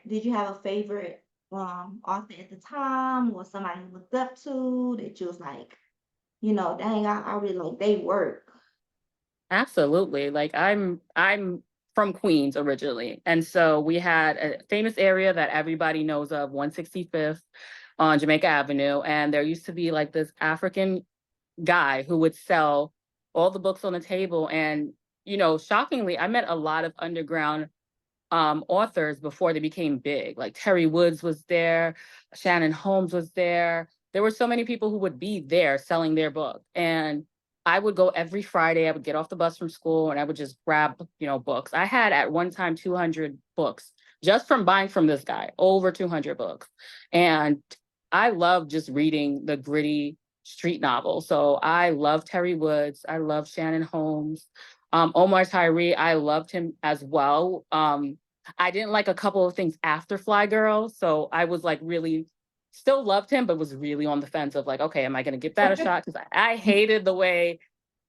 did you have a favorite author at the time, or somebody you looked up to that you was like, dang, I really like they work. Absolutely. Like I'm from Queens originally. And so we had a famous area that everybody knows of, 165th on Jamaica Avenue. And there used to be like this African guy who would sell all the books on the table. And, shockingly, I met a lot of underground authors before they became big. Like Terry Woods was there, Shannon Holmes was there. There were so many people who would be there selling their book. And I would go every Friday. I would get off the bus from school and I would just grab, books. I had at one time 200 books just from buying from this guy, over 200 books. And I love just reading the gritty street novel. So I love Terry Woods. I love Shannon Holmes. Omar Tyree, I loved him as well. I didn't like a couple of things after Fly Girl, so I was like really still loved him, but was really on the fence of like, okay, am I going to give that a shot? Because I hated the way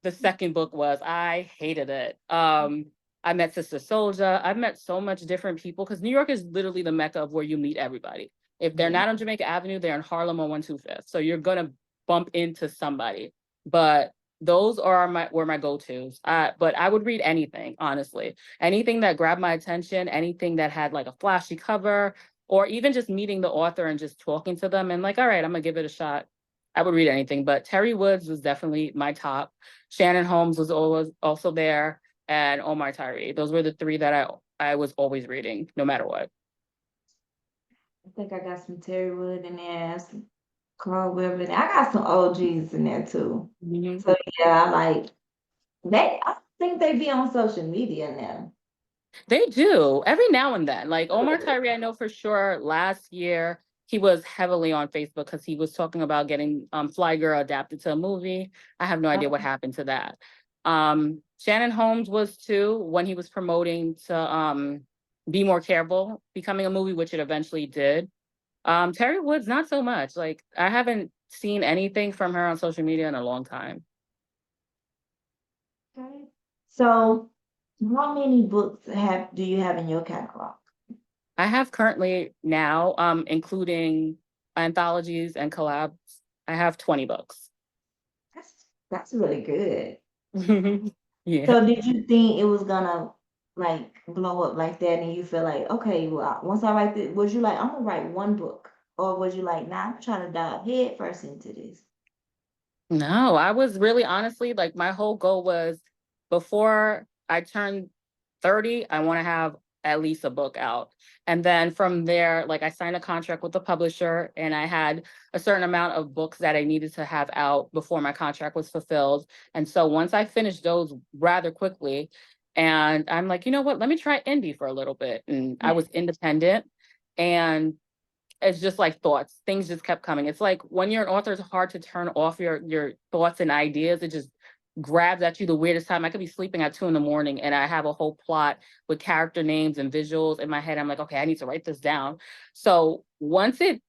the second book was. I hated it. I met Sister Soldier. I've met so much different people because New York is literally the mecca of where you meet everybody. If they're Yeah. not on Jamaica Avenue, they're in Harlem on 125th. So you're gonna bump into somebody. But those are my go-tos. But I would read anything, honestly. Anything that grabbed my attention, anything that had like a flashy cover, or even just meeting the author and just talking to them and like, all right, I'm gonna give it a shot. I would read anything, but Terry Woods was definitely my top. Shannon Holmes was always also there, and Omar Tyree. Those were the three that I was always reading, no matter what. I think I got some Terry Wood in there, some Carl Weber in there. I got some OGs in there too. Mhm. So yeah, I like they. I think they be on social media now. They do every now and then. Like Omar Tyree, I know for sure last year he was heavily on Facebook because he was talking about getting Fly Girl adapted to a movie. I have no idea what happened to that. Shannon Holmes was too when he was promoting to Be More Careful, becoming a movie, which it eventually did. Terry Woods, not so much. Like I haven't seen anything from her on social media in a long time. Okay. So, how many books do you have in your catalog? I have currently now, including anthologies and collabs, I have 20 books. That's really good. Yeah. So, did you think it was gonna like blow up like that, and you feel like, okay, well, once I write this, was you like, I'm gonna write one book, or was you like, nah, I'm trying to dive head first into this? No, I was really honestly like my whole goal was before I turned 30, I want to have at least a book out. And then from there, like I signed a contract with the publisher and I had a certain amount of books that I needed to have out before my contract was fulfilled. And so once I finished those rather quickly, and I'm like, you know what, let me try indie for a little bit. And I Yeah. was independent. And it's just like thoughts. Things just kept coming. It's like when you're an author, it's hard to turn off your thoughts and ideas. It just grabs at you the weirdest time. I could be sleeping at 2 in the morning and I have a whole plot with character names and visuals in my head. I'm like, okay, I need to write this down. So once it,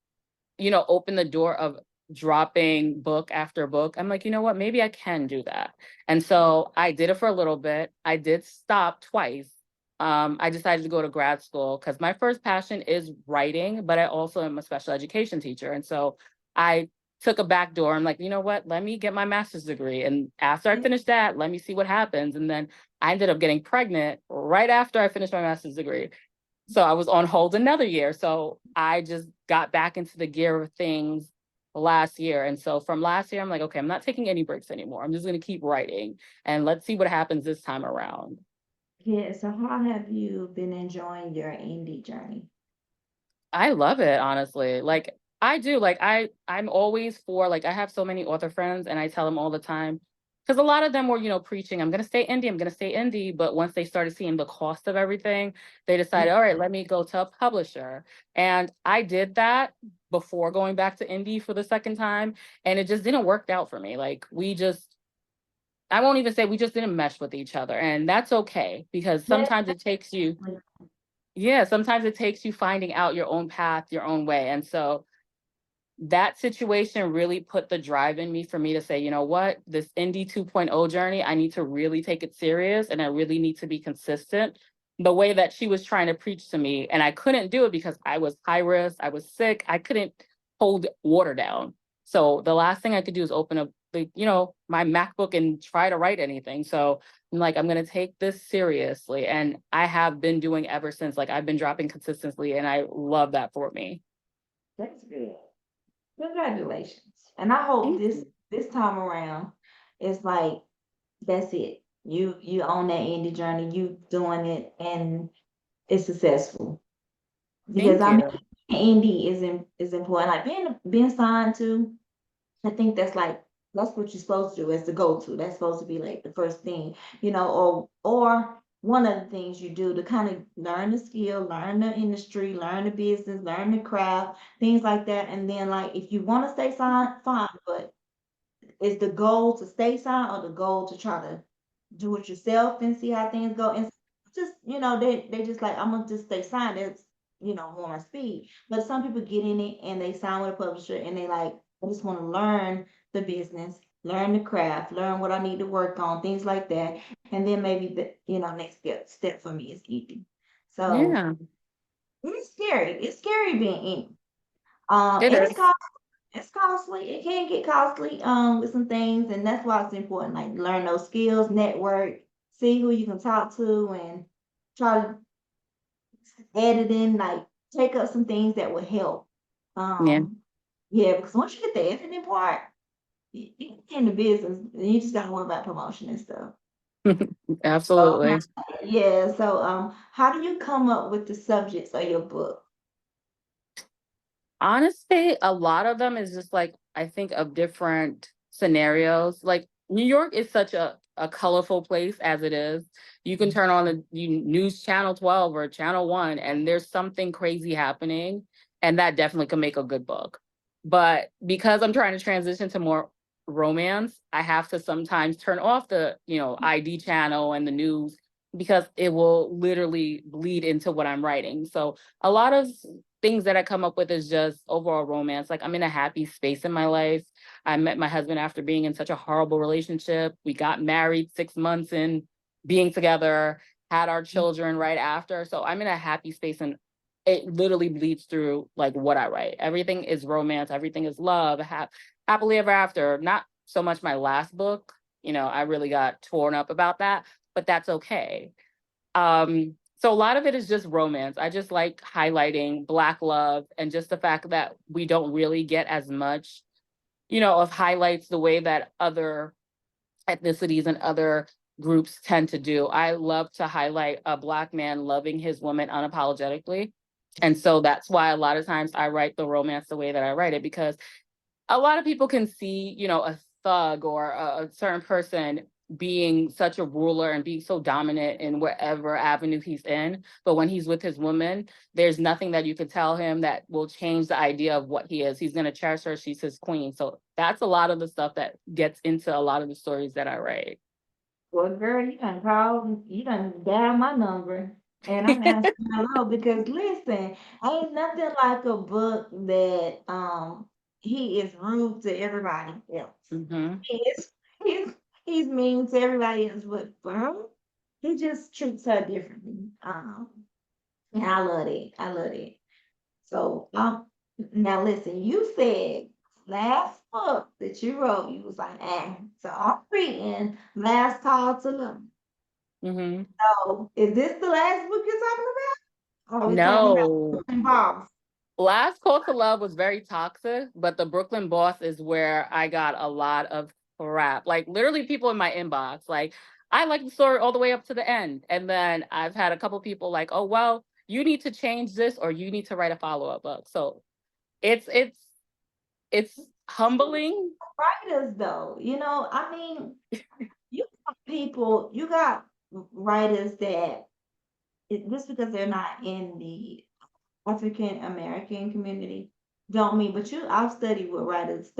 opened the door of dropping book after book, I'm like, you know what, maybe I can do that. And so I did it for a little bit. I did stop twice. I decided to go to grad school because my first passion is writing, but I also am a special education teacher. And so I took a back door. I'm like, you know what? Let me get my master's degree. And after I Yeah. finish that, let me see what happens. And then I ended up getting pregnant right after I finished my master's degree. So I was on hold another year. So I just got back into the gear of things last year. And so from last year, I'm like, okay, I'm not taking any breaks anymore. I'm just going to keep writing and let's see what happens this time around. Yeah. So, how have you been enjoying your indie journey? I love it, honestly. Like I do. Like I'm always for like I have so many author friends and I tell them all the time because a lot of them were, preaching, I'm gonna stay indie, I'm gonna stay indie. But once they started seeing the cost of everything, they decided, all right, let me go to a publisher. And I did that before going back to indie for the second time. And it just didn't work out for me. Like I won't even say we just didn't mesh with each other. And that's okay because Yeah. sometimes it takes you yeah, sometimes it takes you finding out your own path, your own way. And so that situation really put the drive in me for me to say, you know what, this Indie 2.0 journey, I need to really take it serious and I really need to be consistent the way that she was trying to preach to me. And I couldn't do it because I was high risk, I was sick, I couldn't hold water down. So the last thing I could do is open up the, my MacBook and try to write anything. So I'm like, I'm gonna take this seriously. And I have been doing ever since. Like I've been dropping consistently and I love that for me. That's good. Congratulations. And I hope Thank this you. this time around it's like that's it. You own that indie journey, you doing it and it's successful. Because Thank I mean you. indie is important. Like being signed to, I think that's what you're supposed to do as the go-to. That's supposed to be like the first thing, or one of the things you do to kind of learn the skill, learn the industry, learn the business, learn the craft, things like that. And then like if you want to stay signed, fine, but is the goal to stay signed or the goal to try to do it yourself and see how things go? And just, they just like, I'm gonna just stay signed. That's, more my speed. But some people get in it and they sign with a publisher and they like, I just want to learn the business, learn the craft, learn what I need to work on, things like that. And then maybe next step for me is eating. So Yeah, it's scary. It's scary being in. it And is. it's costly. It can get costly with some things, and that's why it's important. Like learn those skills, network, see who you can talk to, and try to add it in. Like take up some things that would help. Yeah, Yeah, because once you get the editing part, you get in the business, and you just gotta worry about promotion and stuff. So, absolutely. yeah. So, how do you come up with the subjects of your book? Honestly, a lot of them is just like I think of different scenarios. Like New York is such a colorful place as it is. You can turn on the news channel 12 or channel 1 and there's something crazy happening and that definitely could make a good book. But because I'm trying to transition to more romance, I have to sometimes turn off the, ID channel and the news because it will literally bleed into what I'm writing. So a lot of things that I come up with is just overall romance. Like I'm in a happy space in my life. I met my husband after being in such a horrible relationship. We got married 6 months in being together, had our children right after. So I'm in a happy space and it literally bleeds through like what I write. Everything is romance, everything is love, happily ever after. Not so much my last book. I really got torn up about that, but that's okay. So a lot of it is just romance. I just like highlighting Black love and just the fact that we don't really get as much, of highlights the way that other ethnicities and other groups tend to do. I love to highlight a Black man loving his woman unapologetically. And so that's why a lot of times I write the romance the way that I write it, because a lot of people can see, a thug or a certain person being such a ruler and being so dominant in whatever avenue he's in. But when he's with his woman, there's nothing that you could tell him that will change the idea of what he is. He's going to cherish her. She's his queen. So that's a lot of the stuff that gets into a lot of the stories that I write. Well, girl, you done dial my number, and I'm asking hello because listen, ain't nothing like a book that he is rude to everybody else. Hmm. He is he's he's mean to everybody else, but for her, he just treats her differently. And I love it. I love it. So now listen, you said last book that you wrote, you was like, so I'm reading Last Call to Love. Hmm. So, is this the last book you're talking about? Or are we talking about No. Brooklyn Boss? Last Call to Love was very toxic, but the Brooklyn Boss is where I got a lot of crap. Like literally people in my inbox, like, I like the story all the way up to the end. And then I've had a couple people like, oh well, you need to change this or you need to write a follow-up book. So it's it's it's humbling. Writers, though, I mean, you got writers that just because they're not in the African American community don't mean, but I've studied writers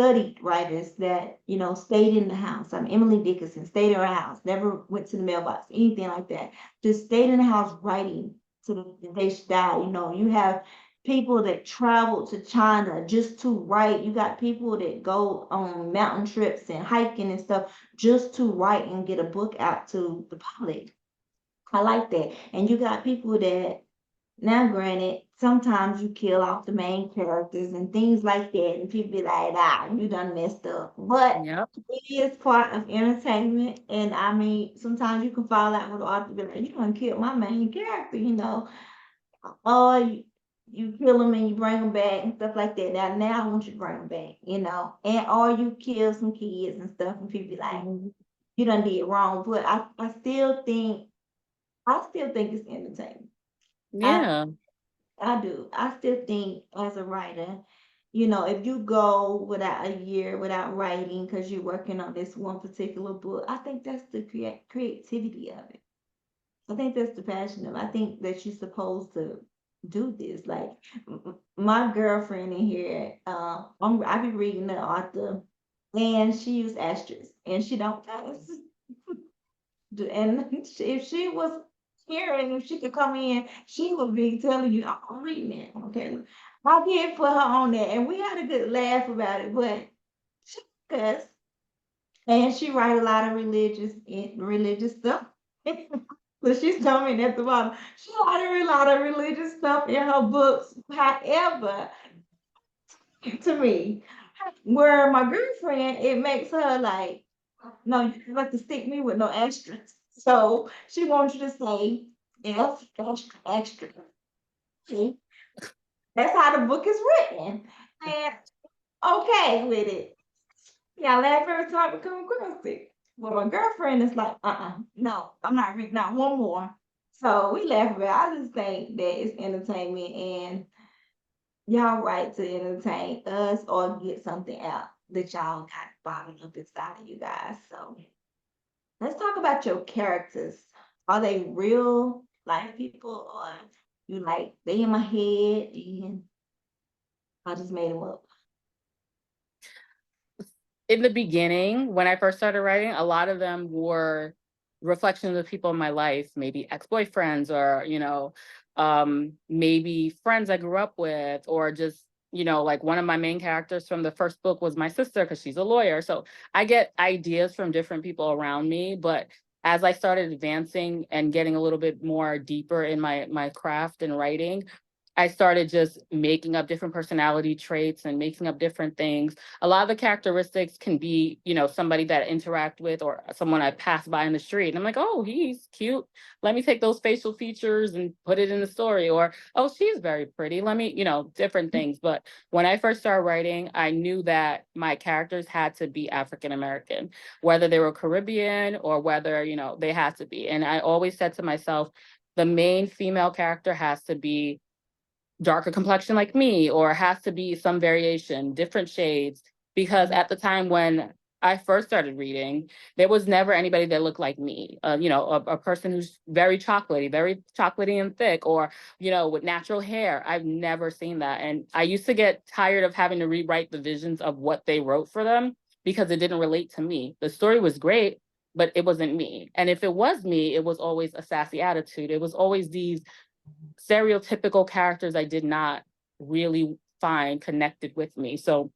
that, stayed in the house. I mean, Emily Dickinson stayed in her house, never went to the mailbox, anything like that. Just stayed in the house writing to the day she died. You have people that travel to China just to write. You got people that go on mountain trips and hiking and stuff just to write and get a book out to the public. I like that. And you got people that now, granted, sometimes you kill off the main characters and things like that, and people be like, "Ah, you done messed up." But Yep. it is part of entertainment, and I mean, sometimes you can fall out with the author, be like, "You done killed my main character," or you kill them and you bring them back and stuff like that. Now I want you to bring them back, and or you kill some kids and stuff, and people be like, "You done did wrong." But I still think it's entertainment. I Yeah. I do. I still think as a writer, if you go without a year without writing because you're working on this one particular book, I think that's the creativity of it. I think that's the passion of it. I think that you're supposed to do this. Like my girlfriend in here, I be reading the author, and she use asterisks, and she don't pass. And if she was here and if she could come in, she would be telling you, I'm reading it. Okay. I did put her on there and we had a good laugh about it, but she cuss and she write a lot of religious stuff. So she's coming at the bottom. She write a lot of religious stuff in her books. However, to me, where my girlfriend, it makes her like, no, you have to stick me with no extras. So she wants you to say F extra extra. See? That's how the book is written. And okay with it. Yeah, I laugh every time I come across it. But my girlfriend is like, no, I'm not reading not one more. So we laugh about it. I just think that it's entertainment and y'all right to entertain us or get something out that y'all got bottled up inside of you guys. So let's talk about your characters. Are they real life people or you like they in my head and I just made them up? In the beginning, when I first started writing, a lot of them were reflections of people in my life, maybe ex-boyfriends or, maybe friends I grew up with, or just, like one of my main characters from the first book was my sister because she's a lawyer. So I get ideas from different people around me, but as I started advancing and getting a little bit more deeper in my craft and writing, I started just making up different personality traits and making up different things. A lot of the characteristics can be, somebody that I interact with or someone I pass by in the street. And I'm like, oh, he's cute. Let me take those facial features and put it in the story. Or, oh, she's very pretty. Let me, different things. But when I first started writing, I knew that my characters had to be African American, whether they were Caribbean or whether, they had to be. And I always said to myself, the main female character has to be darker complexion like me, or has to be some variation, different shades. Because at the time when I first started reading, there was never anybody that looked like me. A person who's very chocolatey and thick, or, with natural hair. I've never seen that. And I used to get tired of having to rewrite the visions of what they wrote for them because it didn't relate to me. The story was great, but it wasn't me. And if it was me, it was always a sassy attitude. It was always these stereotypical characters I did not really find connected with me. So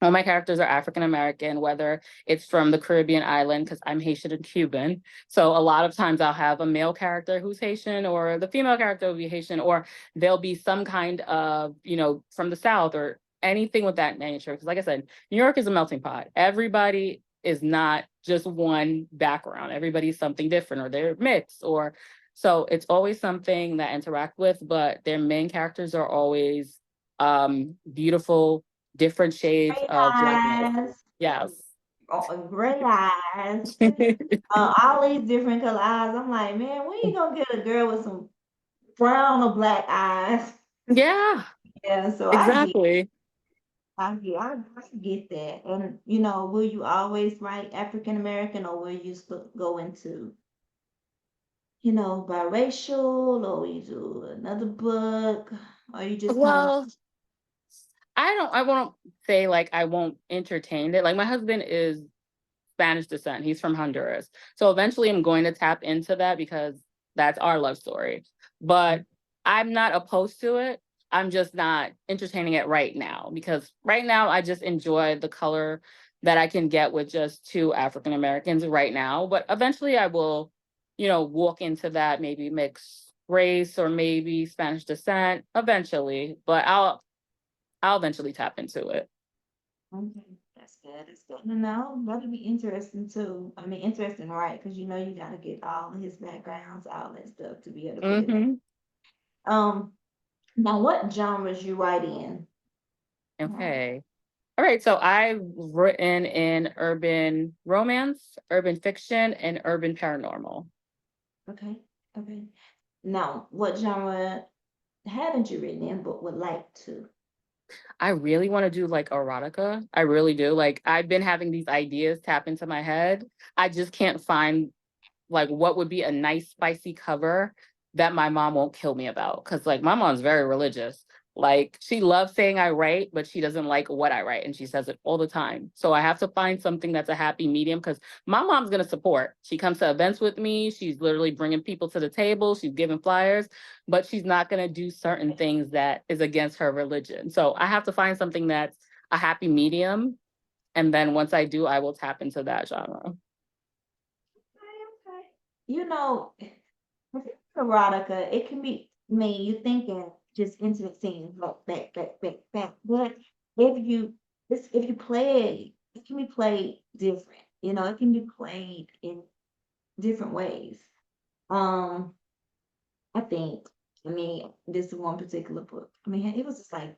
all my characters are African American, whether it's from the Caribbean island, because I'm Haitian and Cuban. So a lot of times I'll have a male character who's Haitian, or the female character will be Haitian, or there'll be some kind of, from the South or anything with that nature. Because like I said, New York is a melting pot. Everybody is not just one background. Everybody's something different, or they're mixed, or so it's always something that I interact with, but their main characters are always beautiful, different shades Gray of blackness. eyes, Yes. gray eyes, all these different color eyes. I'm like, man, when you gonna get a girl with some brown or black eyes? Yeah, Yeah, so exactly. I get that. And will you always write African American or will you go into, biracial or will you do another book or you just kind of Well, I won't say like I won't entertain it. Like my husband is Spanish descent. He's from Honduras. So eventually I'm going to tap into that because that's our love story. But I'm not opposed to it. I'm just not entertaining it right now because right now I just enjoy the color that I can get with just two African Americans right now. But eventually I will, walk into that maybe mixed race or maybe Spanish descent eventually, but I'll eventually tap into it. Okay, that's good. That's good. No, that'll be interesting too. I mean, interesting, right? Because you got to get all of his backgrounds, all that stuff to be able to put it. Hmm. Um, now what genres you write in? Right. Okay. All right. So I've written in urban romance, urban fiction, and urban paranormal. Okay. Okay. Now, what genre haven't you written in but would like to? I really want to do like erotica. I really do. Like I've been having these ideas tap into my head. I just can't find like what would be a nice spicy cover that my mom won't kill me about. Cause like my mom's very religious. Like she loves saying I write, but she doesn't like what I write. And she says it all the time. So I have to find something that's a happy medium because my mom's going to support. She comes to events with me. She's literally bringing people to the table. She's giving flyers, but she's not going to do certain things that is against her religion. So I have to find something that's a happy medium. And then once I do, I will tap into that genre. Okay, okay. You know, with erotica, it can be, I mean, you thinking just intimate scenes, like back, back, back, back. But if you play it, it can be played different. It can be played in different ways. Um, I think, I mean, this one particular book. I mean, it was just like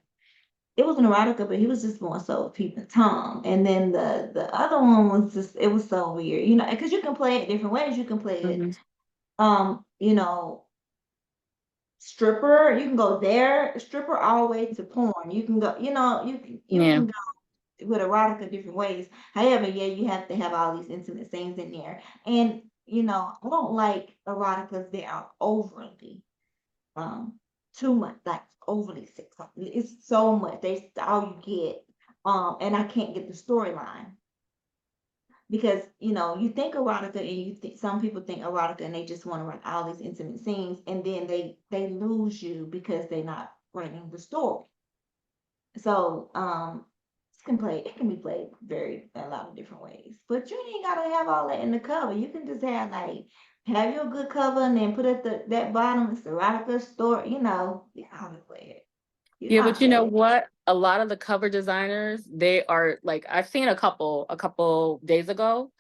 it was an erotica, but he was just more so peeping Tom. And then the other one was just it was so weird, because you can play it different ways. You can play it, Mhm. um, you know, stripper. You can go there, stripper all the way to porn. You can go, you Yeah. can go with erotica different ways. However, yeah, you have to have all these intimate scenes in there. And I don't like eroticas that are overly um too much, like overly sick. It's so much. That's all you get. And I can't get the storyline because you think erotica and you think some people think erotica and they just want to write all these intimate scenes and then they lose you because they're not writing the story. So it can be played very a lot of different ways. But you ain't gotta have all that in the cover. You can just have your good cover and then put at that bottom it's erotica story, you know how to play it. You Yeah, know how but to you know play it. what? A lot of the cover designers, they are like I've seen a couple days ago,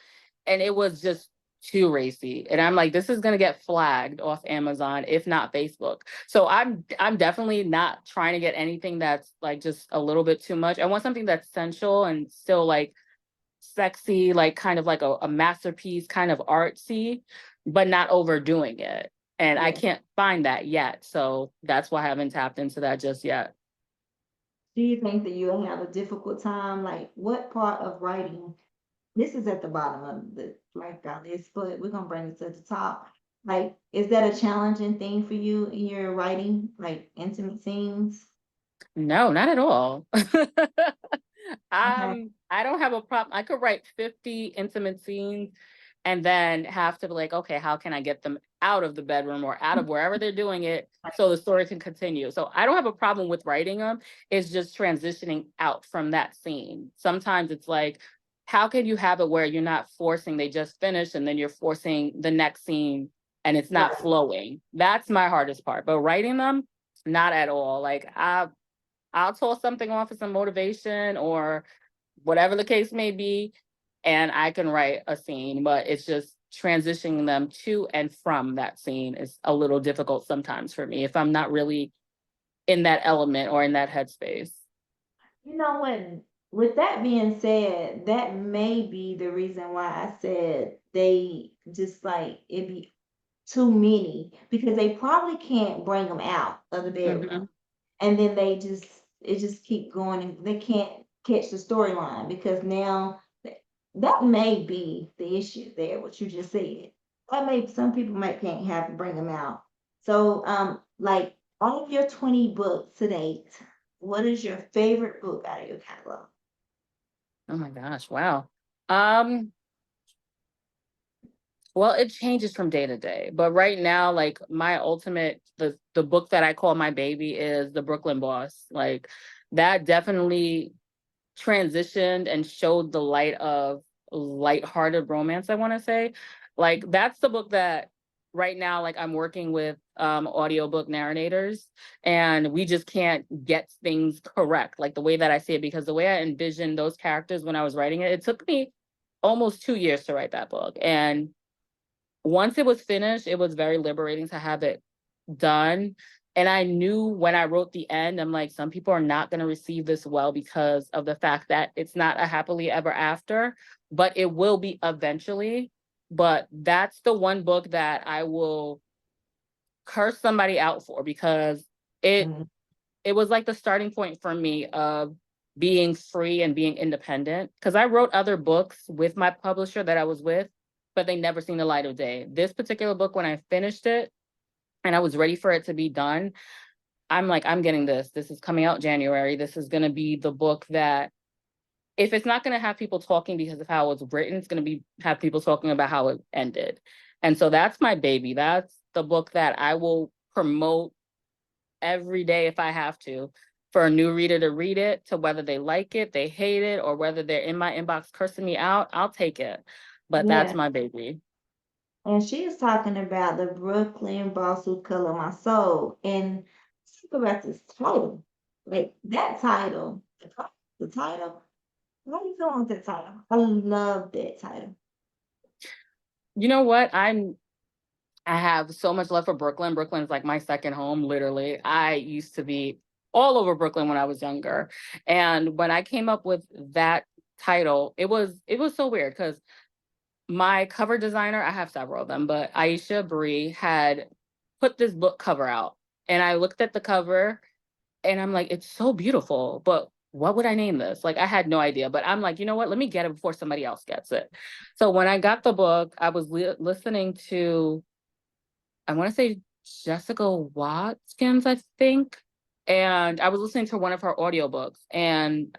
and it was just too racy. And I'm like, this is gonna get flagged off Amazon, if not Facebook. So I'm definitely not trying to get anything that's like just a little bit too much. I want something that's sensual and still like sexy, like kind of like a masterpiece, kind of artsy, but not overdoing it. And I Yeah. can't find that yet. So that's why I haven't tapped into that just yet. Do you think that you'll have a difficult time? Like what part of writing this is at the bottom of the like list, but we're gonna bring it to the top. Like, is that a challenging thing for you in your writing, like intimate scenes? No, not at all. Okay. I don't have a problem. I could write 50 intimate scenes and then have to be like, okay, how can I get them out of the bedroom or out of wherever they're doing it so the story can continue? So I don't have a problem with writing them. It's just transitioning out from that scene. Sometimes it's like, how can you have it where you're not forcing, they just finished and then you're forcing the next scene and it's not Right. flowing. That's my hardest part. But writing them, not at all. Like I'll toss something off of some motivation or whatever the case may be, and I can write a scene, but it's just transitioning them to and from that scene is a little difficult sometimes for me if I'm not really in that element or in that headspace. You know what? With that being said, that may be the reason why I said they just like it be too many because they probably can't bring them out of the bedroom. Hmm. And then it just keep going and they can't catch the storyline because now that may be the issue there, what you just said. That may some people might can't have to bring them out. So like all of your 20 books to date, what is your favorite book out of your catalog? Oh my gosh, wow. Um, well, it changes from day to day, but right now, like my ultimate, the book that I call my baby is The Brooklyn Boss. Like that definitely transitioned and showed the light of lighthearted romance, I want to say. Like that's the book that right now, like I'm working with audiobook narrators, and we just can't get things correct, like the way that I see it, because the way I envisioned those characters when I was writing it, it took me almost 2 years to write that book. And once it was finished, it was very liberating to have it done. And I knew when I wrote the end, I'm like, some people are not going to receive this well because of the fact that it's not a happily ever after, but it will be eventually. But that's the one book that I will curse somebody out for, because it Mhm. it was like the starting point for me of being free and being independent. Because I wrote other books with my publisher that I was with, but they never seen the light of day. This particular book, when I finished it and I was ready for it to be done, I'm like, I'm getting this. This is coming out January. This is going to be the book that, if it's not going to have people talking because of how it's written, it's going to be have people talking about how it ended. And so that's my baby. That's the book that I will promote every day if I have to, for a new reader to read it, to whether they like it, they hate it, or whether they're in my inbox cursing me out, I'll take it. But that's Yeah. my baby. And she is talking about the Brooklyn boss who color my soul. And think about this title. Like that title, the title. How you feeling with that title? I love that title. You know what? I have so much love for Brooklyn. Brooklyn is like my second home, literally. I used to be all over Brooklyn when I was younger. And when I came up with that title, it was so weird because my cover designer, I have several of them, but Aisha Bree had put this book cover out. And I looked at the cover and I'm like, it's so beautiful, but what would I name this? Like, I had no idea, but I'm like, you know what? Let me get it before somebody else gets it. So when I got the book, I was listening to, I want to say Jessica Watkins, I think. And I was listening to one of her audiobooks, and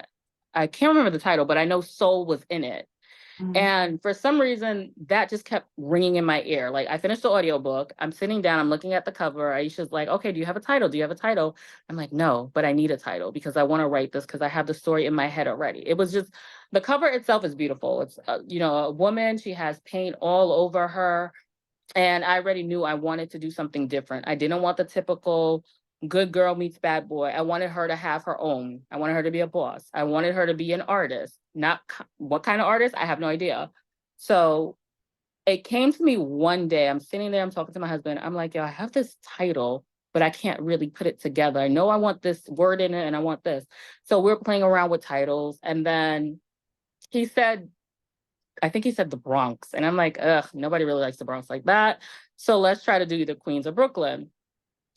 I can't remember the title, but I know Soul was in it. Mhm. And for some reason, that just kept ringing in my ear. Like, I finished the audiobook, I'm sitting down, I'm looking at the cover. Aisha's like, okay, do you have a title? Do you have a title? I'm like, no, but I need a title because I want to write this because I have the story in my head already. It was just, the cover itself is beautiful. It's, a woman, she has paint all over her. And I already knew I wanted to do something different. I didn't want the typical good girl meets bad boy. I wanted her to have her own. I wanted her to be a boss. I wanted her to be an artist. Not what kind of artist, I have no idea. So it came to me one day. I'm sitting there, I'm talking to my husband. I'm like, yo, I have this title, but I can't really put it together. I know I want this word in it and I want this. So we're playing around with titles. And then he said, I think he said the Bronx. And I'm like, ugh, nobody really likes the Bronx like that. So let's try to do either Queens or Brooklyn.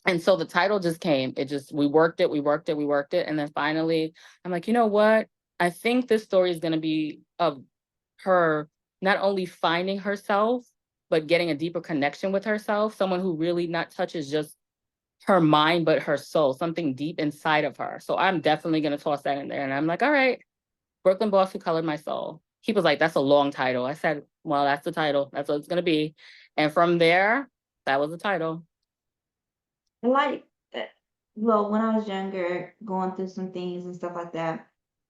And so the title just came. It just, we worked it, we worked it, we worked it. And then finally, I'm like, you know what? I think this story is going to be of her not only finding herself, but getting a deeper connection with herself. Someone who really not touches just her mind, but her soul, something deep inside of her. So I'm definitely going to toss that in there. And I'm like, all right, Brooklyn Boss Who Colored My Soul. He was like, that's a long title. I said, well, that's the title. That's what it's going to be. And from there, that was the title. And like, well, when I was younger, going through some things and stuff like that,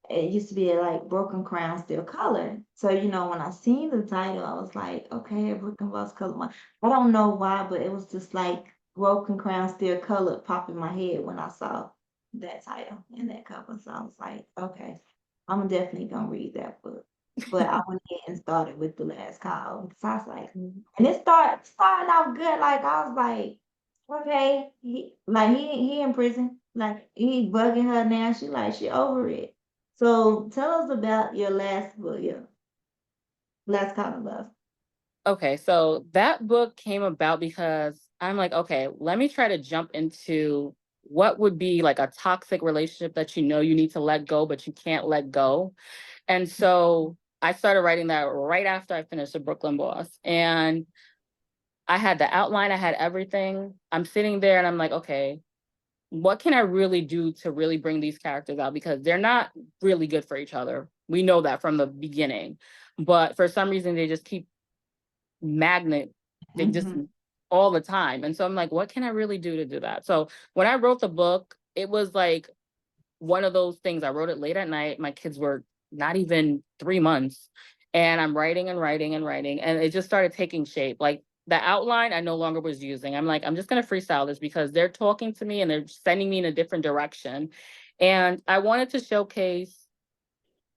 it used to be like Broken Crown Still Colored. So, when I seen the title, I was like, okay, Broken Boss Color One. I don't know why, but it was just like Broken Crown Still Colored pop in my head when I saw that title and that cover. So I was like, okay, I'm definitely gonna read that book. But I went ahead and started with The Last Call because I was like, and it started out good. Like I was like, okay, he in prison, like he bugging her now. She over it. So tell us about your last book, your last kind of love. Okay, so that book came about because I'm like, okay, let me try to jump into what would be like a toxic relationship that you need to let go, but you can't let go. And so I started writing that right after I finished The Brooklyn Boss. And I had the outline, I had everything. I'm sitting there and I'm like, okay, what can I really do to really bring these characters out? Because they're not really good for each other. We know that from the beginning. But for some reason, they just keep magnet, they just Mhm. all the time. And so I'm like, what can I really do to do that? So when I wrote the book, it was like one of those things. I wrote it late at night. My kids were not even 3 months. And I'm writing and writing and writing. And it just started taking shape. Like the outline I no longer was using. I'm like, I'm just gonna freestyle this because they're talking to me and they're sending me in a different direction. And I wanted to showcase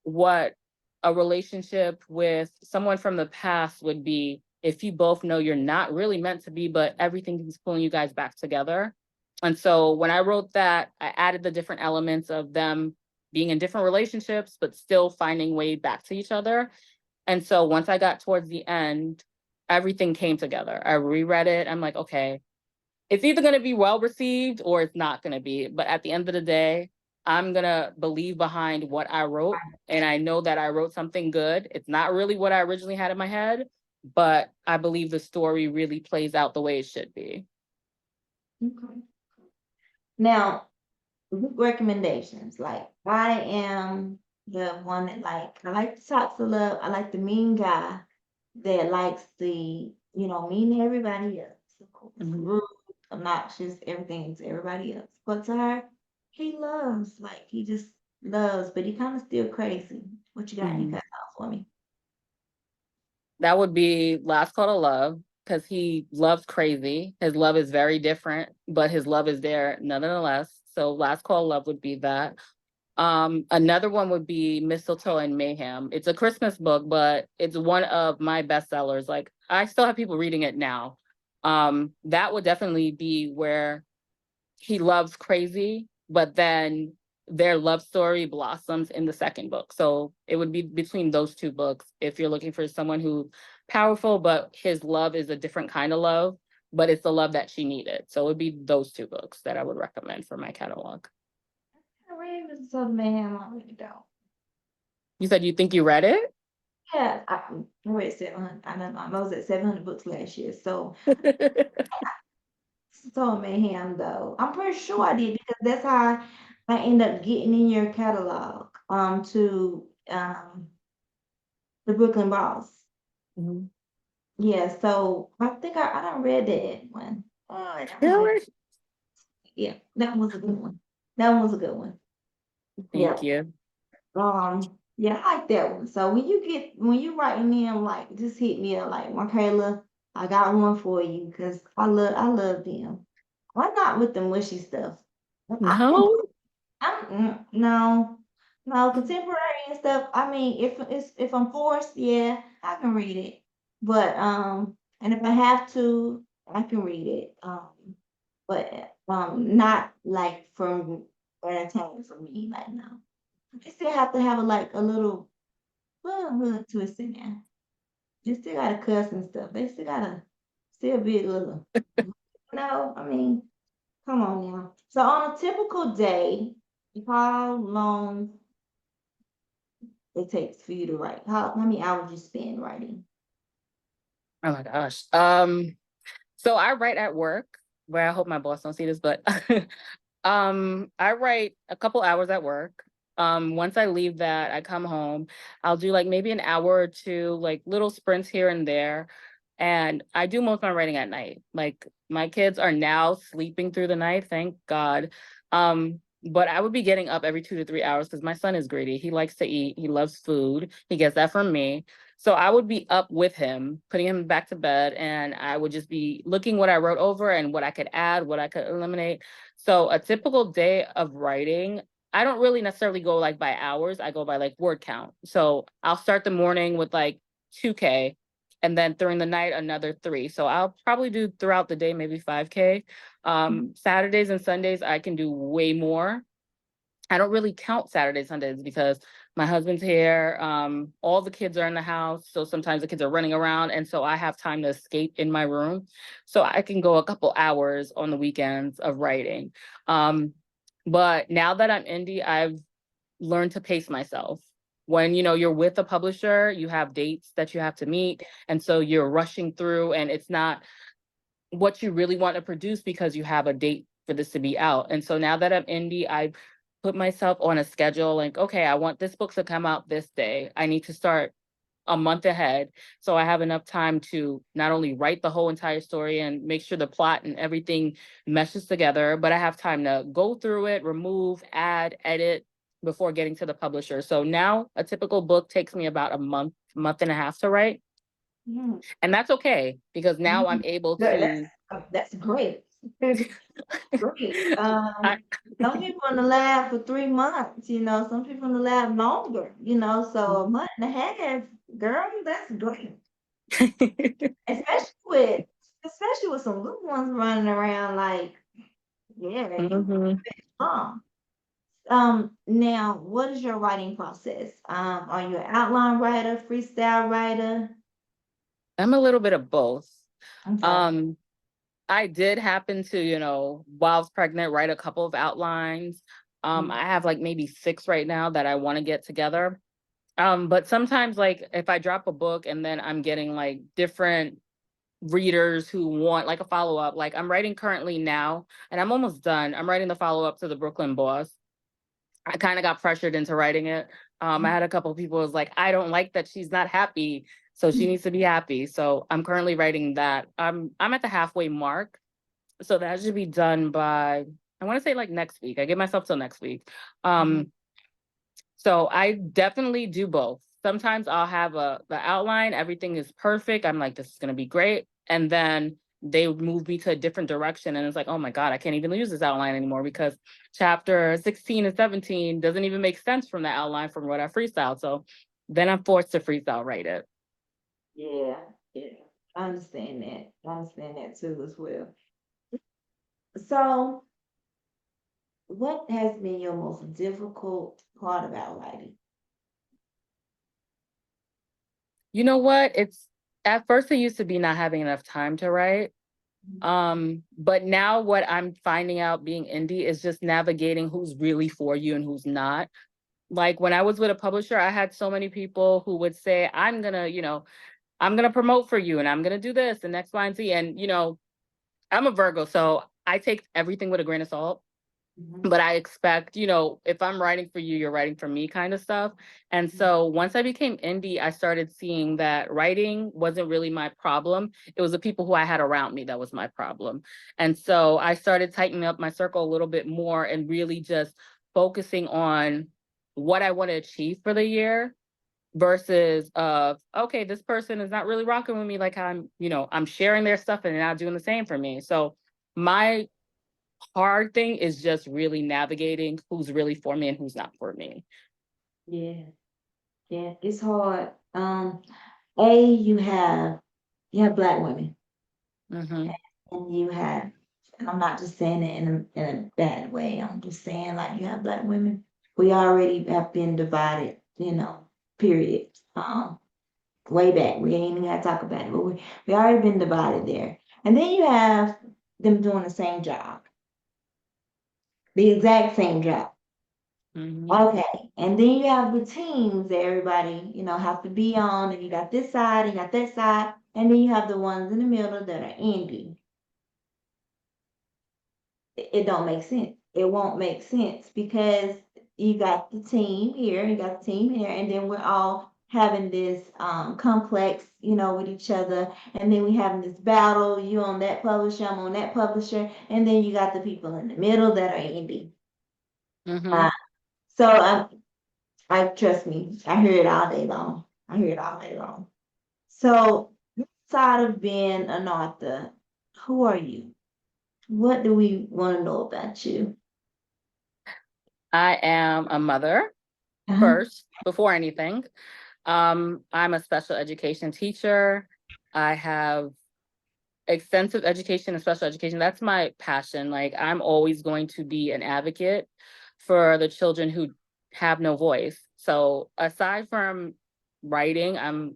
what a relationship with someone from the past would be if you both know you're not really meant to be, but everything is pulling you guys back together. And so when I wrote that, I added the different elements of them being in different relationships, but still finding way back to each other. And so once I got towards the end, everything came together. I reread it. I'm like, okay, it's either going to be well received or it's not going to be. But at the end of the day, I'm going to believe behind what I wrote. And I know that I wrote something good. It's not really what I originally had in my head, but I believe the story really plays out the way it should be. Okay. Now, recommendations. Like, I am the one that I like the toxic love. I like the mean guy that likes the, mean to everybody else. Of course, rude, obnoxious, everything to everybody else. But to her, he loves, he just loves, but he kind of still crazy. What you got in your Mhm. cut out for me? That would be Last Call to Love because he loves crazy. His love is very different, but his love is there nonetheless. So Last Call to Love would be that. Another one would be Mistletoe and Mayhem. It's a Christmas book, but it's one of my bestsellers. Like I still have people reading it now. That would definitely be where he loves crazy, but then their love story blossoms in the second book. So it would be between those two books if you're looking for someone who's powerful, but his love is a different kind of love, but it's the love that she needed. So it would be those two books that I would recommend for my catalog. I read Mrs. Southern Mayhem already though. You said you think you read it? Yeah, I read 700. I was at 700 books last year. So Mayhem though. I'm pretty sure I did because that's how I end up getting in your catalog. To the Brooklyn Boss. Mhm. Yeah, so I think I done read that one. Oh, that was good. Really? Yeah, that was a good one. That one was a good one. Thank Yeah. you. Yeah, I like that one. So when you writing them, just hit me up like MarKela, I got one for you because I love them. I'm not with the mushy stuff. I can No? no, no contemporary and stuff. I mean, if I'm forced, yeah, I can read it. But and if I have to, I can read it. But not like from entertainment for me. Like no, I still have to have a little hood twist in there. You still gotta cuss and stuff. They still be a little. No, I mean, come on now. So on a typical day, how long it takes for you to write? How many hours you spend writing? Oh my gosh. So I write at work, where I hope my boss don't see this, but I write a couple hours at work. Once I leave that, I come home. I'll do like maybe an hour or two, like little sprints here and there. And I do most of my writing at night. Like my kids are now sleeping through the night, thank God. But I would be getting up every 2 to 3 hours because my son is greedy. He likes to eat. He loves food. He gets that from me. So I would be up with him, putting him back to bed, and I would just be looking what I wrote over and what I could add, what I could eliminate. So a typical day of writing, I don't really necessarily go like by hours. I go by like word count. So I'll start the morning with like 2K and then during the night another 3. So I'll probably do throughout the day maybe 5K. Mhm. Saturdays and Sundays I can do way more. I don't really count Saturdays, Sundays because my husband's here. All the kids are in the house. So sometimes the kids are running around. And so I have time to escape in my room. So I can go a couple hours on the weekends of writing. Um, but now that I'm indie, I've learned to pace myself. When you're with a publisher, you have dates that you have to meet. And so you're rushing through and it's not what you really want to produce because you have a date for this to be out. And so now that I'm indie, I put myself on a schedule like, okay, I want this book to come out this day. I need to start a month ahead so I have enough time to not only write the whole entire story and make sure the plot and everything meshes together, but I have time to go through it, remove, add, edit before getting to the publisher. So now a typical book takes me about a month, month and a half to write. Mm. And that's okay because now I'm Mhm. able That's to that's great. Great. I Some people in the lab for 3 months, some people in the lab longer, so a month and a half, girl, that's great. Especially with especially with some little ones running around like, yeah, you Mhm. strong. Now, what is your writing process? Are you an outline writer, freestyle writer? I'm a little bit of both. Okay. Um, I did happen to, while I was pregnant, write a couple of outlines. Mhm. I have like maybe 6 right now that I want to get together. But sometimes like if I drop a book and then I'm getting like different readers who want like a follow-up, like I'm writing currently now and I'm almost done. I'm writing the follow-up to the Brooklyn Boss. I kind of got pressured into writing it. I had a couple of people was like, I don't like that she's not happy, so she needs to be happy. So I'm currently writing that. I'm at the halfway mark, so that should be done by I want to say like next week. I give myself till next week. Mhm. So I definitely do both. Sometimes I'll have the outline, everything is perfect. I'm like, this is gonna be great. And then they move me to a different direction. And it's like, oh my God, I can't even use this outline anymore because chapter 16 and 17 doesn't even make sense from the outline from what I freestyle. So then I'm forced to freestyle write it. Yeah, yeah. I understand that. I understand that too as well. So, what has been your most difficult part about writing? You know what? It's at first it used to be not having enough time to write. But now what I'm finding out being indie is just navigating who's really for you and who's not. Like when I was with a publisher, I had so many people who would say, I'm gonna promote for you and I'm gonna do this and X, Y, and Z. And I'm a Virgo, so I take everything with a grain of salt. Mhm. But I expect, if I'm writing for you, you're writing for me kind of stuff. And Mhm. so once I became indie, I started seeing that writing wasn't really my problem. It was the people who I had around me that was my problem. And so I started tightening up my circle a little bit more and really just focusing on what I want to achieve for the year versus okay, this person is not really rocking with me like I'm sharing their stuff and they're not doing the same for me. So my hard thing is just really navigating who's really for me and who's not for me. Yeah, yeah, it's hard. A, you have Black women, Mhm. and and I'm not just saying it in a bad way. I'm just saying like you have Black women. We already have been divided, period. Way back. We ain't even gotta talk about it, but we already been divided there. And then you have them doing the same job, the exact same job. Mhm. Okay. And then you have the teams that everybody, have to be on, and you got this side and you got that side, and then you have the ones in the middle that are indie. It don't make sense. It won't make sense because you got the team here, you got the team here, and then we're all having this complex, with each other, and then we having this battle. You on that publisher, I'm on that publisher, and then you got the people in the middle that are indie. Uh, Mhm. so I trust me, I hear it all day long. I hear it all day long. So, outside of being an author, who are you? What do we want to know about you? I am a mother Uh-huh. first before anything. I'm a special education teacher. I have extensive education and special education. That's my passion. Like I'm always going to be an advocate for the children who have no voice. So aside from writing, I'm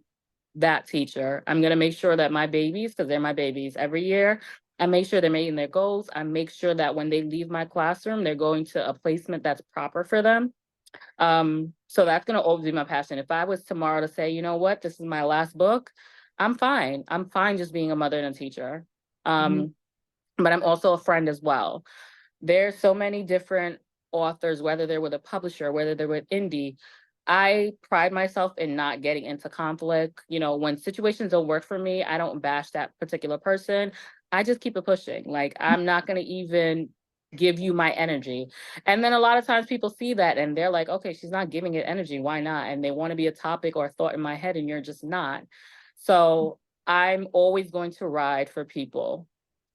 that teacher. I'm gonna make sure that my babies, because they're my babies, every year, I make sure they're meeting their goals. I make sure that when they leave my classroom, they're going to a placement that's proper for them. So that's gonna always be my passion. If I was tomorrow to say, you know what, this is my last book, I'm fine. I'm fine just being a mother and a teacher. Mhm. Um, but I'm also a friend as well. There's so many different authors, whether they're with a publisher, whether they're with indie. I pride myself in not getting into conflict. When situations don't work for me, I don't bash that particular person. I just keep it pushing. Like, I'm not going to even give you my energy. And then a lot of times people see that and they're like, okay, she's not giving it energy. Why not? And they want to be a topic or a thought in my head, and you're just not. So I'm always going to ride for people,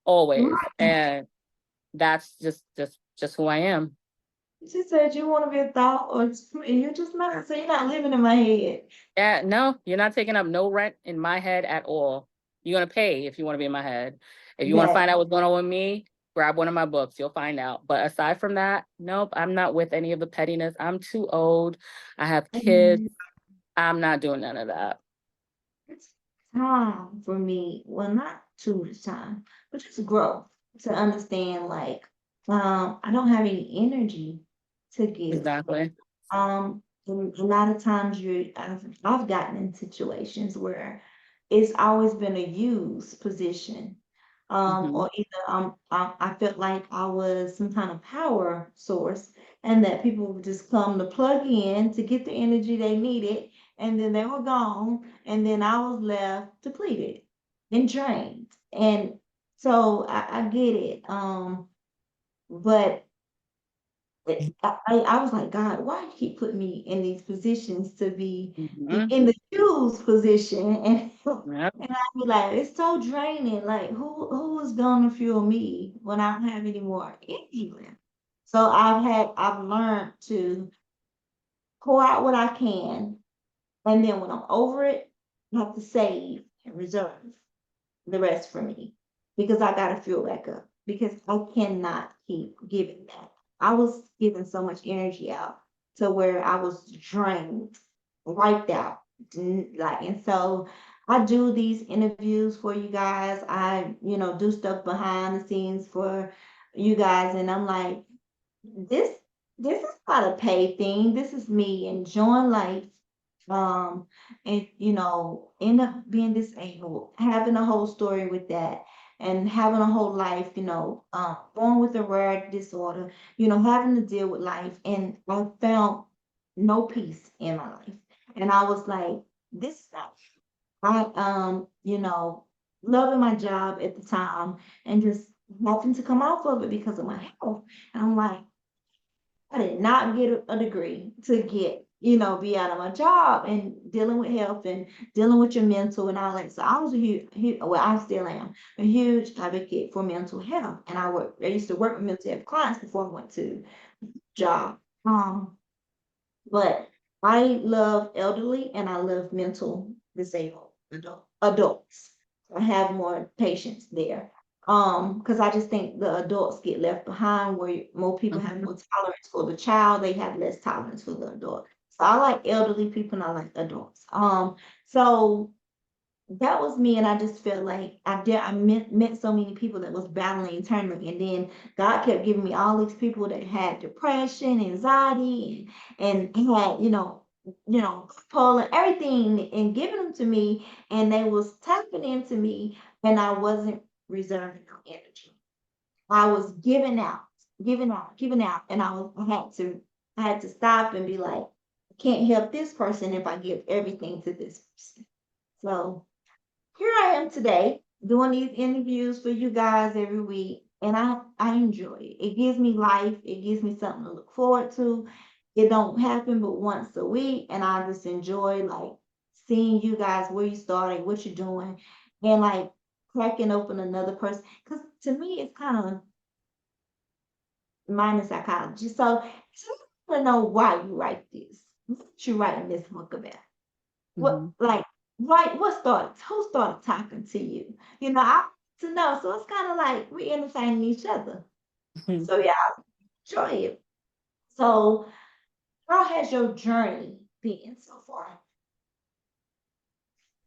always. Right. And that's just who I am. She said you want to be a thought, or and you're just not. So you're not living in my head. Yeah, no, you're not taking up no rent in my head at all. You're gonna pay if you want to be in my head. If you want to That. find out what's going on with me, grab one of my books, you'll find out. But aside from that, nope, I'm not with any of the pettiness. I'm too old. I have kids. I'm not doing none of that. It's time for me. Well, not too much time, but just growth to understand like I don't have any energy to give. Exactly. And a lot of times I've gotten in situations where it's always been a use position. Hmm. Or either I felt like I was some kind of power source and that people would just come to plug in to get the energy they needed, and then they were gone, and then I was left depleted and drained. And so I get it. But I was like, God, why you keep putting me in these positions to be Hmm. in the shoes position? And Yep. and I be like, it's so draining. Like, who is gonna fuel me when I don't have any more energy left? So I've learned to pour out what I can, and then when I'm over it, I have to save and reserve the rest for me because I gotta fill back up because I cannot keep giving that. I was giving so much energy out to where I was drained, wiped out. Like, and so I do these interviews for you guys. I, do stuff behind the scenes for you guys, and I'm like, this this is not a paid thing. This is me enjoying life, um, and end up being disabled, having a whole story with that, and having a whole life, born with a rare disorder, having to deal with life, and I found no peace in my life, and I was like, this is not. I loving my job at the time, and just having to come off of it because of my health, and I'm like. I did not get a degree to be out of my job and dealing with health and dealing with your mental and all that. So I was a huge, well, I still am a huge advocate for mental health. And I used to work with mental health clients before I went to job. But I love elderly and I love mental disabled adults. I have more patience there. Because I just think the adults get left behind where more people have Hmm. more tolerance for the child, they have less tolerance for the adult. So I like elderly people and I like adults. So that was me, and I just felt like I met so many people that was battling internally, and then God kept giving me all these people that had depression, anxiety, and had bipolar, everything, and giving them to me, and they was tapping into me, and I wasn't reserving no energy. I was giving out, giving out, giving out, and I had to stop and be like, I can't help this person if I give everything to this person. So here I am today doing these interviews for you guys every week, and I enjoy it. It gives me life. It gives me something to look forward to. It don't happen but once a week, and I just enjoy like seeing you guys where you started, what you're doing, and like cracking open another person. Because to me, it's kind of minus psychology. So I want to know why you write this. What you writing this book about? What Hmm. like right? Who started talking to you? I want to know. So it's kind of like we entertaining each other. So yeah, I enjoy it. So how has your journey been so far?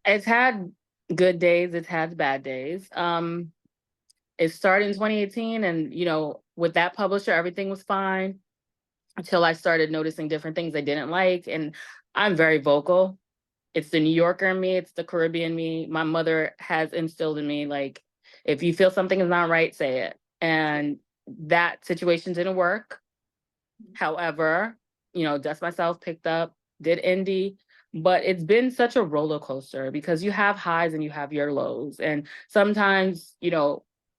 It's had good days, it's had bad days. It started in 2018, and with that publisher, everything was fine until I started noticing different things I didn't like. And I'm very vocal. It's the New Yorker in me, it's the Caribbean me. My mother has instilled in me, like, if you feel something is not right, say it. And that situation didn't work. However, Dust Myself picked up, did indie, but it's been such a roller coaster because you have highs and you have your lows. And sometimes,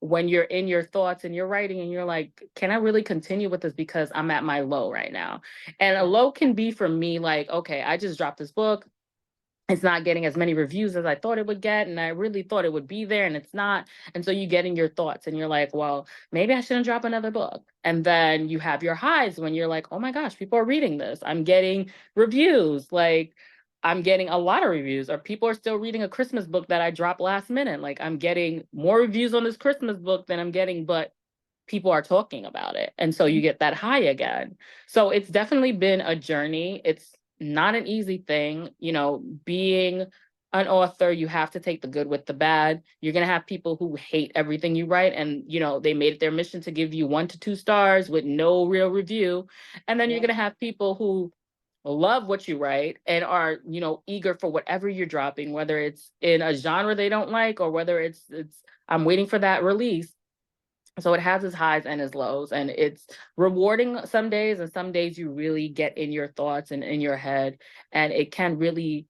when you're in your thoughts and you're writing and you're like, can I really continue with this because I'm at my low right now? And a low can be for me like, okay, I just dropped this book it's not getting as many reviews as I thought it would get, and I really thought it would be there, and it's not. And so you get in your thoughts, and you're like, well, maybe I shouldn't drop another book. And then you have your highs when you're like, oh my gosh, people are reading this. I'm getting reviews. Like, I'm getting a lot of reviews, or people are still reading a Christmas book that I dropped last minute. Like, I'm getting more reviews on this Christmas book than I'm getting, but people are talking about it. And so you get that high again. So it's definitely been a journey. It's not an easy thing. Being an author, you have to take the good with the bad. You're going to have people who hate everything you write, and they made it their mission to give you 1 to 2 stars with no real review. And then you're Yeah. going to have people who love what you write and are eager for whatever you're dropping, whether it's in a genre they don't like, or whether it's I'm waiting for that release. So it has its highs and its lows, and it's rewarding some days, and some days you really get in your thoughts and in your head, and it can really,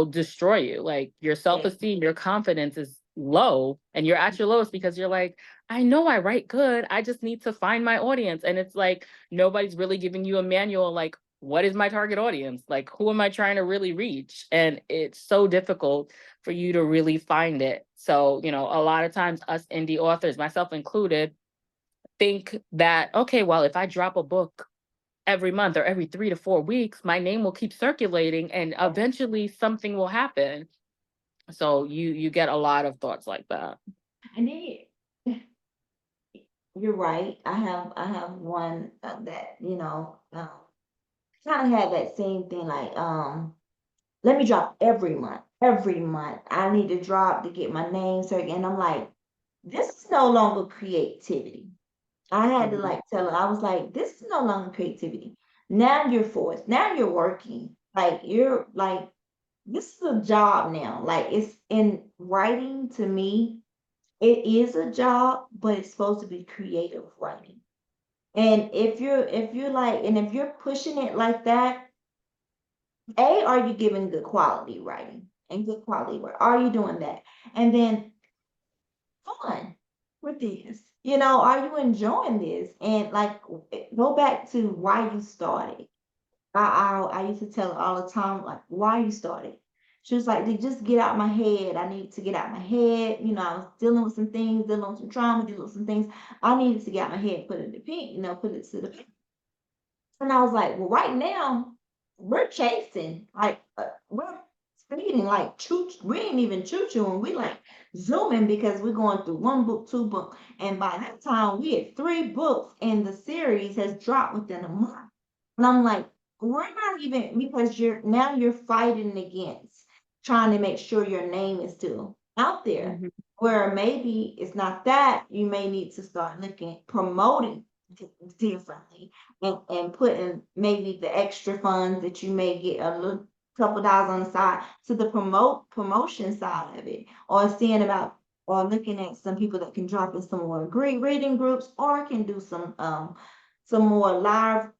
destroy you. Like, your Yeah. self-esteem, your confidence is low, and you're at your lowest because you're like, I know I write good. I just need to find my audience. And it's like nobody's really giving you a manual, like, what is my target audience? Like, who am I trying to really reach? And it's so difficult for you to really find it. So, a lot of times us indie authors, myself included, think that, okay, well, if I drop a book every month or every 3 to 4 weeks, my name will keep circulating and eventually something will happen. So you get a lot of thoughts like that. And then you're right. I have one that kind of had that same thing. Like, let me drop every month. Every month, I need to drop to get my name circulated. And I'm like, this is no longer creativity. I had to Mhm. like tell her, I was like, this is no longer creativity. Now you're forced. Now you're working. Like, you're like, this is a job now. Like, it's in writing to me, it is a job, but it's supposed to be creative writing. And if you're like, and if you're pushing it like that, are you giving good quality writing and good quality work? Are you doing that? And then fun with this. Are you enjoying this? And like, go back to why you started. I used to tell her all the time, like, why you started. She was like, to just get out my head. I needed to get out my head. I was dealing with some things, dealing with some trauma, dealing with some things. I needed to get out my head, put it to pen, put it to the. And I was like, well, right now, we're chasing, like, we're speeding, like, we ain't even choo-chooing. We like zooming because we're going through one book, two book. And by that time, we had 3 books and the series has dropped within a month. And I'm like, we're not even, because you're fighting against trying to make sure your name is still out there. Mhm. Where maybe it's not that, you may need to start looking, promoting differently, and putting maybe the extra funds that you may get a little couple dollars on the side to the promotion side of it, or seeing about, or looking at some people that can drop in some more great reading groups, or can do some more live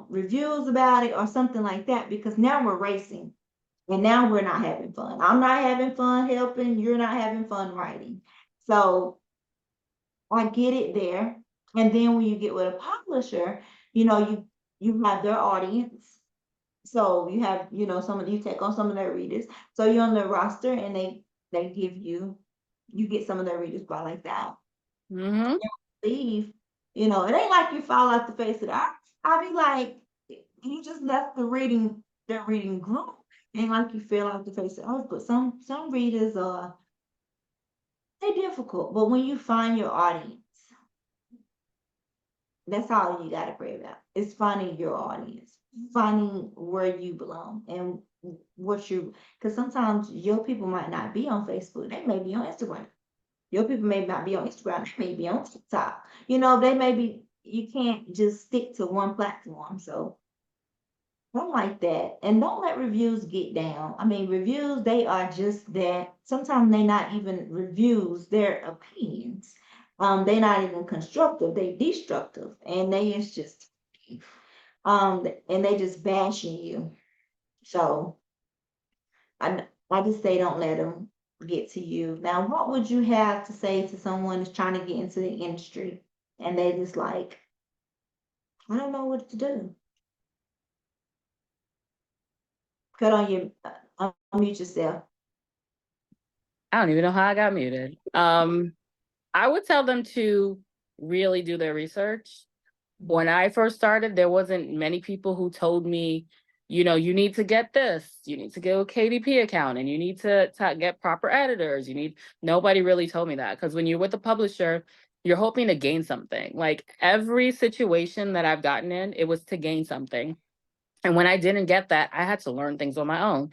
reviews about it or something like that, because now we're racing and now we're not having fun. I'm not having fun helping, you're not having fun writing. So I get it there. And then when you get with a publisher, you have their audience. So you have, you take on some of their readers. So you're on their roster and they give you get some of their readers by like that. Mhm. Leave, it ain't like you fall off the face of the earth. I be like, you just left their reading group. Ain't like you fell off the face of the earth. But some readers are, they difficult. But when you find your audience, that's all you gotta pray about. It's finding your audience, finding where you belong and what you, because sometimes your people might not be on Facebook, they may be on Instagram. Your people may not be on Instagram, they may be on TikTok. They may be, you can't just stick to one platform. So don't like that. And don't let reviews get down. I mean, reviews, they are just that. Sometimes they not even reviews, they're opinions. They're not even constructive, they destructive. And they is just and they just bashing you. So I just say don't let them get to you. Now, what would you have to say to someone who's trying to get into the industry and they just like, I don't know what to do. Cut Unmute yourself. I don't even know how I got muted. I would tell them to really do their research. When I first started, there wasn't many people who told me, you need to get this, you need to get a KDP account, and you need to get proper editors. Nobody really told me that, because when you're with a publisher, you're hoping to gain something. Like every situation that I've gotten in, it was to gain something. And when I didn't get that, I had to learn things on my own.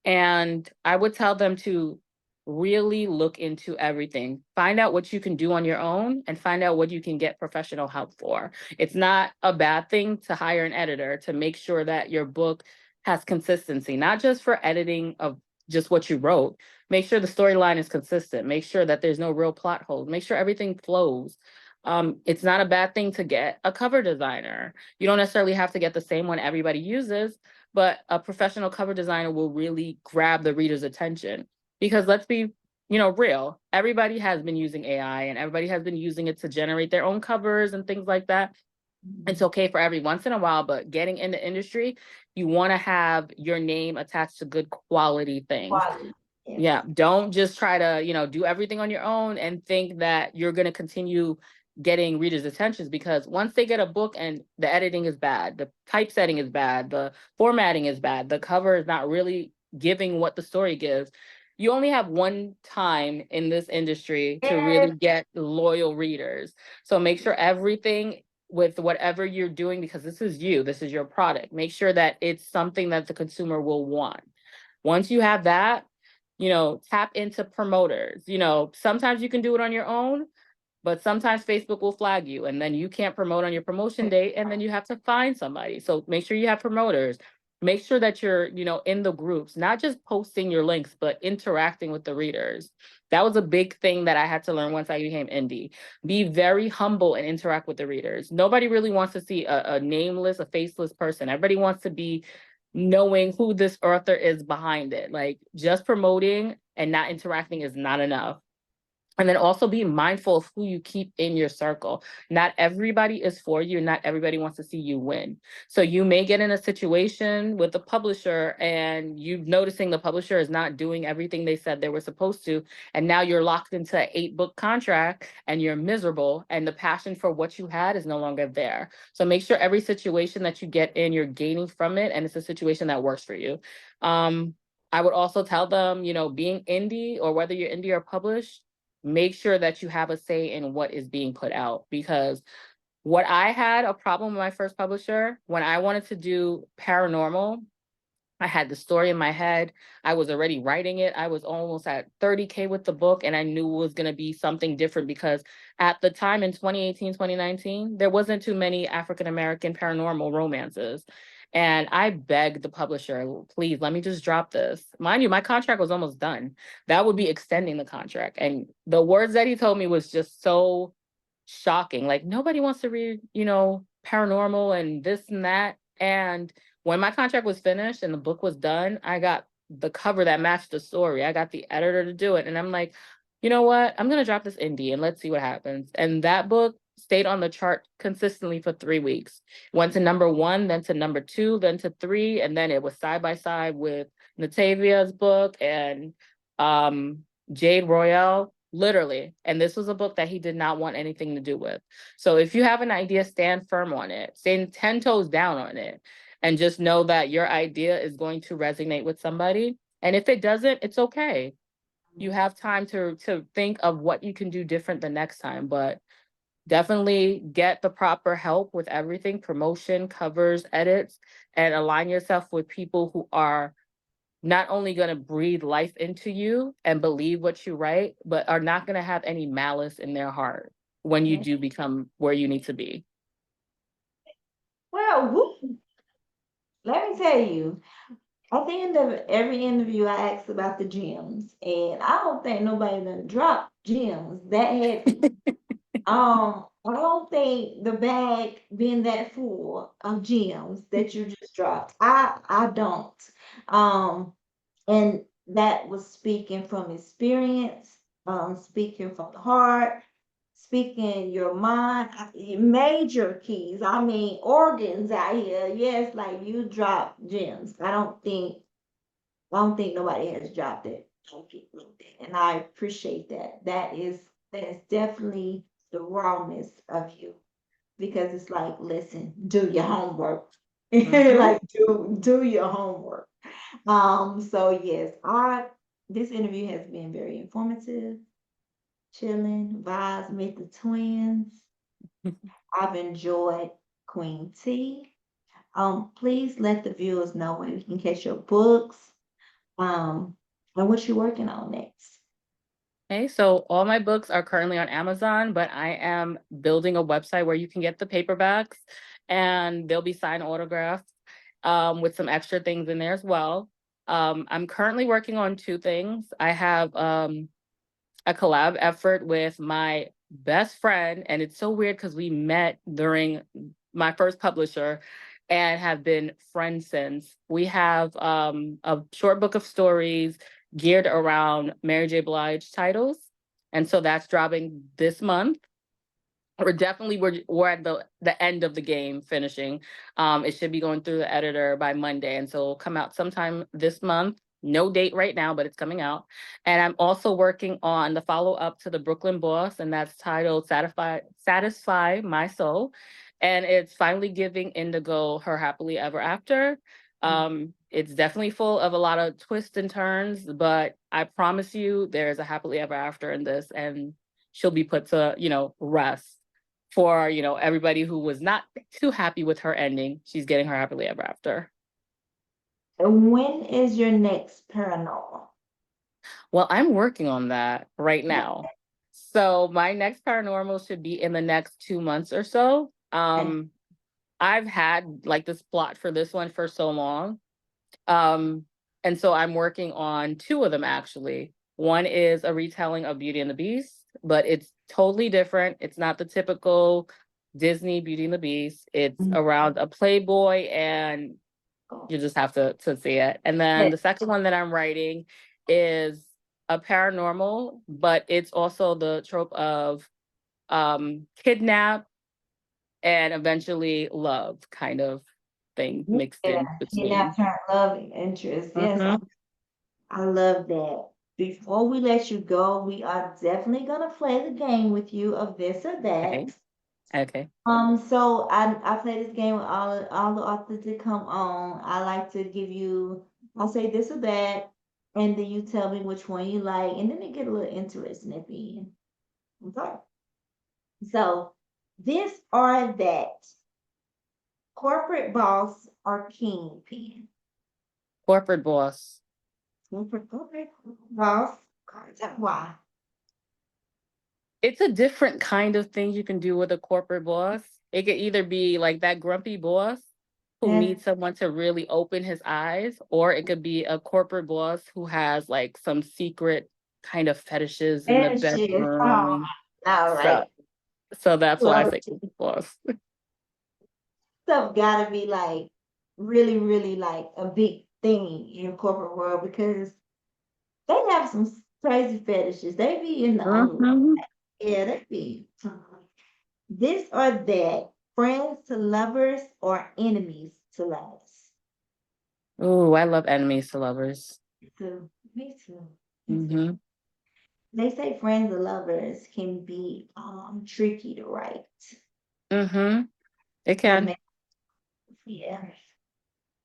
And I would tell them to really look into everything. Find out what you can do on your own and find out what you can get professional help for. It's not a bad thing to hire an editor to make sure that your book has consistency, not just for editing of just what you wrote. Make sure the storyline is consistent. Make sure that there's no real plot holes. Make sure everything flows. It's not a bad thing to get a cover designer. You don't necessarily have to get the same one everybody uses, but a professional cover designer will really grab the reader's attention. Because let's be, real. Everybody has been using AI and everybody has been using it to generate their own covers and things like that. It's okay for every once in a while, but getting in the industry, you want to have your name attached to good quality things. Quality. Yes. Yeah, don't just try to, do everything on your own and think that you're going to continue getting readers' attentions, because once they get a book and the editing is bad, the typesetting is bad, the formatting is bad, the cover is not really giving what the story gives, you only have one time in this industry to really get loyal readers. So make sure everything with whatever you're doing, because this is you, this is your product, make sure that it's something that the consumer will want. Once you have that, tap into promoters. Sometimes you can do it on your own, but sometimes Facebook will flag you and then you can't promote on your promotion date and then you have to find somebody. So make sure you have promoters. Make sure that you're, in the groups, not just posting your links, but interacting with the readers. That was a big thing that I had to learn once I became indie. Be very humble and interact with the readers. Nobody really wants to see a nameless, a faceless person. Everybody wants to be knowing who this author is behind it. Like just promoting and not interacting is not enough. And then also be mindful of who you keep in your circle. Not everybody is for you. Not everybody wants to see you win. So you may get in a situation with a publisher and you noticing the publisher is not doing everything they said they were supposed to. And now you're locked into an 8-book contract and you're miserable and the passion for what you had is no longer there. So make sure every situation that you get in, you're gaining from it and it's a situation that works for you. I would also tell them, being indie or whether you're indie or published, make sure that you have a say in what is being put out. Because what I had a problem with my first publisher, when I wanted to do paranormal, I had the story in my head. I was already writing it. I was almost at 30K with the book, and I knew it was going to be something different because at the time in 2018, 2019, there wasn't too many African-American paranormal romances. And I begged the publisher, please, let me just drop this. Mind you, my contract was almost done. That would be extending the contract. And the words that he told me was just so shocking. Like, nobody wants to read, paranormal and this and that. And when my contract was finished and the book was done, I got the cover that matched the story. I got the editor to do it. And I'm like, you know what? I'm going to drop this indie and let's see what happens. And that book stayed on the chart consistently for 3 weeks. Went to number 1, then to number 2, then to 3. And then it was side by side with Natavia's book and Jade Royale. Literally. And this was a book that he did not want anything to do with. So if you have an idea, stand firm on it. Stand 10 toes down on it. And just know that your idea is going to resonate with somebody. And if it doesn't, it's okay. You have time to think of what you can do different the next time. But definitely get the proper help with everything, promotion, covers, edits, and align yourself with people who are not only going to breathe life into you and believe what you write, but are not going to have any malice in their heart when you do become where you need to be. Well, let me tell you, at the end of every interview, I ask about the gems, and I don't think nobody done dropped gems that heavy. I don't think the bag being that full of gems that you just dropped. I don't. Um, and that was speaking from experience, speaking from the heart, speaking your mind, major keys. I mean, organs out here. Yes, like you drop gems. I don't think I don't think nobody has dropped it on people like that. And I appreciate that. That is definitely the rawness of you because it's like, listen, do your homework. Mm-hmm. Like do your homework. So yes, I this interview has been very informative, chilling, vibes, meet the twins. I've enjoyed Queen T. Please let the viewers know where you can catch your books, um, and what you're working on next. Okay, so all my books are currently on Amazon, but I am building a website where you can get the paperbacks and they'll be signed autographed with some extra things in there as well. I'm currently working on two things. I have a collab effort with my best friend, and it's so weird because we met during my first publisher and have been friends since. We have a short book of stories geared around Mary J. Blige titles, and so that's dropping this month. We're at the end of the game finishing. It should be going through the editor by Monday, and so it'll come out sometime this month. No date right now, but it's coming out. And I'm also working on the follow up to the Brooklyn Boss, and that's titled Satisfy My Soul. And it's finally giving Indigo her happily ever after. It's definitely full of a lot of twists and turns, but I promise you there's a happily ever after in this, and she'll be put to, rest for, everybody who was not too happy with her ending. She's getting her happily ever after. And when is your next paranormal? Well, I'm working on that right now. So my next paranormal should be in the next 2 months or so. Okay. I've had like this plot for this one for so long. Um, and so I'm working on two of them actually. One is a retelling of Beauty and the Beast, but it's totally different. It's not the typical Disney Beauty and the Beast. It's Mhm. around a playboy, and you just have to see it. And then Okay. the second one that I'm writing is a paranormal, but it's also the trope of kidnap and eventually love kind of thing mixed Yeah, in between. kidnap parent love and interest. Yes, Mm-hmm. I love that. Before we let you go, we are definitely gonna play the game with you of this or Okay. that. Okay. So I play this game with all the authors that come on. I like to give you, I'll say this or that, and then you tell me which one you like, and then it get a little interesting at the end. Okay. So this or that, corporate boss or kingpin. Corporate boss. Corporate boss. Tell why. It's a different kind of thing you can do with a corporate boss. It could either be like that grumpy boss who Yeah. needs someone to really open his eyes, or it could be a corporate boss who has like some secret kind of fetishes in the And she is. Oh, bedroom. all So right. so that's why I Well, say corporate boss. stuff gotta be like really, really like a big thing in corporate world because they have some crazy fetishes. They be in the underwear. Mhm. Yeah, they be. This or that, friends to lovers or enemies to lovers. Ooh, I love enemies to lovers. Me too. Me too. Me too. Hmm. They say friends to lovers can be tricky to write. Hmm. It But can. yeah.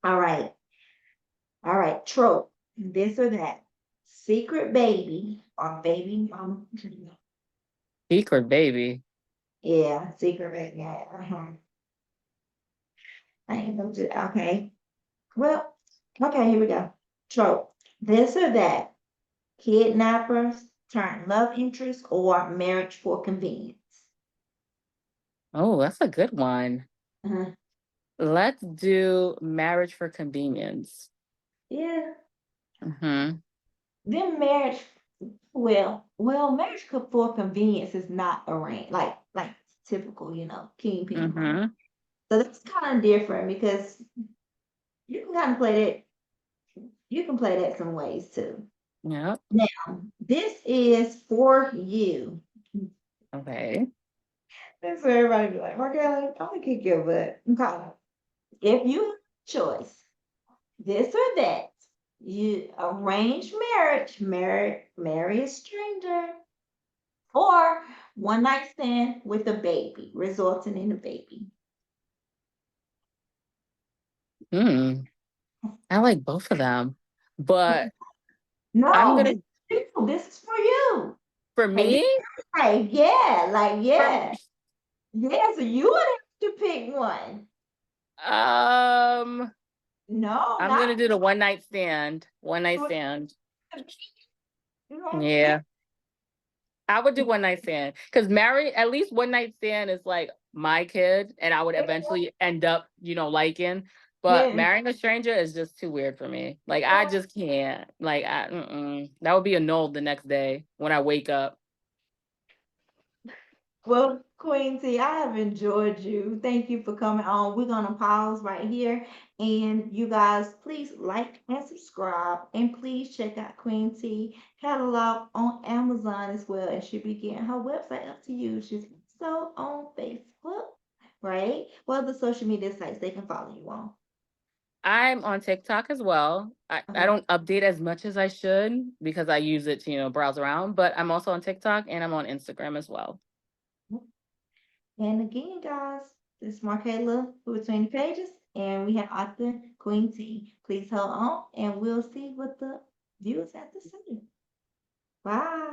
All right. All right. Trope. This or that. Secret baby or baby mama. Secret baby. Yeah, secret baby. Yeah. I ain't gonna do okay. Well, okay, here we go. Trope. This or that. Kidnappers turn love interest or marriage for convenience. Oh, that's a good one. Uh-huh. Let's do marriage for convenience. Yeah. Hmm. Then marriage, well, marriage for convenience is not arranged like typical, kingpin romance. Hmm. So that's kind of different because you can kind of play that. You can play that some ways too. Yeah. Now, this is for you. Okay. That's where everybody be like, "MarKela, I'm gonna kick your butt." Okay. If you have a choice, this or that, You arranged marriage, marry a stranger, or one night stand with a baby, resulting in a baby. Hmm. I like both of them, but I'm No, gonna this is for you. for Like, me, yeah, for yeah. So you would have to pick one. um, No, I'm not gonna do the one night stand. One night with stand. the you know what I'm saying? Yeah. I would do one night stand because marry at least one night stand is like my kid, and I would eventually end up, liking. But Yeah. marrying a stranger is just too weird for me. Like I just can't. Like that would be annulled the next day when I wake up. Well, Queen T, I have enjoyed you. Thank you for coming on. We're gonna pause right here, and you guys, please like and subscribe, and please check out Queen T catalog on Amazon as well. And she'll be getting her website up to you. She's also on Facebook, right? What other social media sites they can follow you on? I'm on TikTok as well. I Okay. don't update as much as I should because I use it to, browse around, but I'm also on TikTok and I'm on Instagram as well. And again, guys, this is MarKela between the pages, and we have author Queen T. Please hold on, and we'll see what the viewers have to say. Bye.